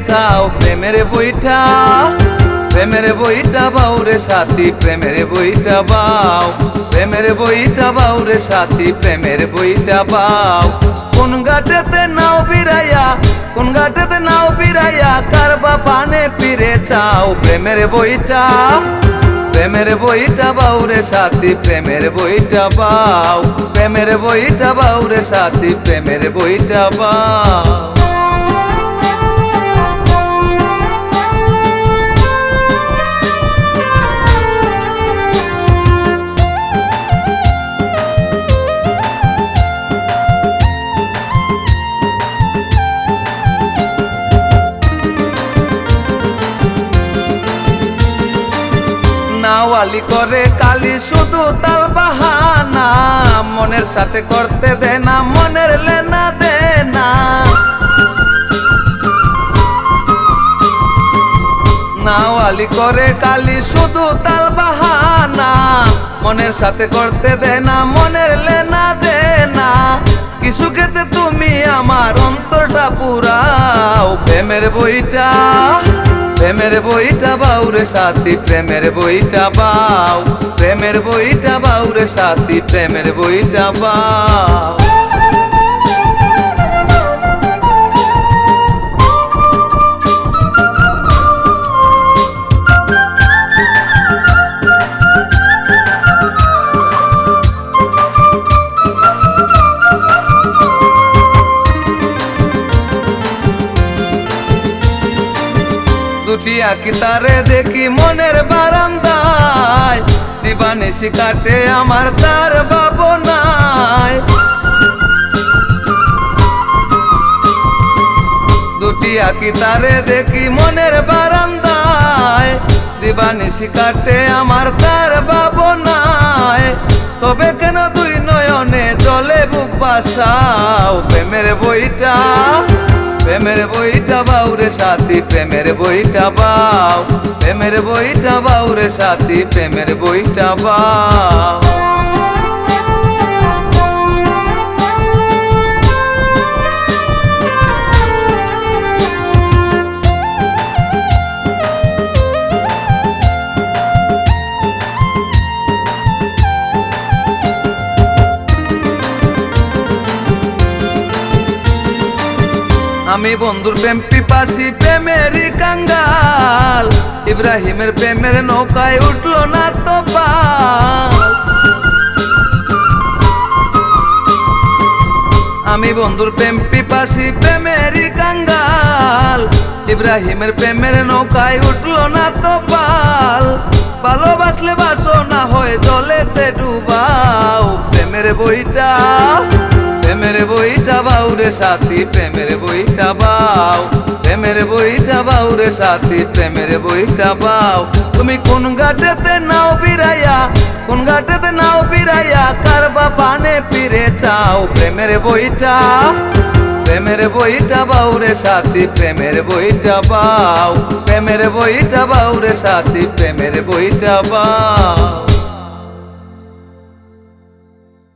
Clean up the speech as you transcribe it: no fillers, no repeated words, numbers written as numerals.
চাও প্রেমের বইটা, প্রেমের বইটা বাও রে সাথী, প্রেমের বইটা বাও, প্রেমের বইটা বাও রে সাথী, প্রেমের বইটা বাও। কোন ঘাটেতে নাও বিরাইয়া, কোন ঘাটেতে নাও বিরাইয়া, কারবা পানে ফিরে চাও প্রেমের বইটা, প্রেমের বইটা বাও রে সাথী, প্রেমের বইটা বাও, প্রেমের বইটা বাও রে সাথী, প্রেমের বইটা বাও। নাওয়ালি করে কালি শুধু তাল বাহানা, মনের সাথে করতে দে না, মনের লেনা দে না। নাওয়ালি করে কালি শুধু তাল বাহানা, মনের সাথে করতে দে না, মনের লেনা দে না। কিছু খেতে তুমি আমার অন্তরটা পুরাও প্রেমের বইটা, প্রেমের বইটা বাও রে সাথী, প্রেমের বইটা বাও, প্রেমের বইটা বাও রে সাথী, প্রেমের বইটা বাও। দুটি আঁকি তারে দেখি মনের বারান্দায়, দিবানিশি কাটে আমার তার ভাবনায়। দুটি আঁকি তারে দেখি মনের বারান্দায়, দিবানিশি কাটে আমার তার ভাবনায়। তবে কেন দুই নয়নে জলে বুক বাসাও প্রেমের বইটা, প্রেমের বইটা বাও রে সাথী, প্রেমের বইটা বাও, প্রেমের বইটা বাও রে সাথী, প্রেমের বইটা বাও। আমি বন্ধুর প্রেম পিপাসী, প্রেমেরই কাঙ্গাল, ইব্রাহিমের প্রেমের নৌকায় উঠলো না তো পাল। আমি বন্ধুর প্রেম পিপাসী, প্রেমেরই কাঙ্গাল, ইব্রাহিমের প্রেমের নৌকায় উঠলো না তো পাল। ভালোবাসলে বাসো না হয় জলেতে ডুবাও প্রেমের বইটা, প্রেমের বইটা বাও রে সাথী, প্রেমের বইটা বাও, প্রেমের বইটা বাও রে সাথী, প্রেমের বইটা বাও। তুমি কোন ঘাটেতে নাও বিরাইয়া, কোন ঘাটেতে নাও বিরাইয়া, কারবা পানে ফিরে চাও প্রেমের বইটা, প্রেমের বইটা বাও রে সাথী, প্রেমের বইটা বাও, প্রেমের বইটা বাও রে সাথী, প্রেমের বইটা বাও।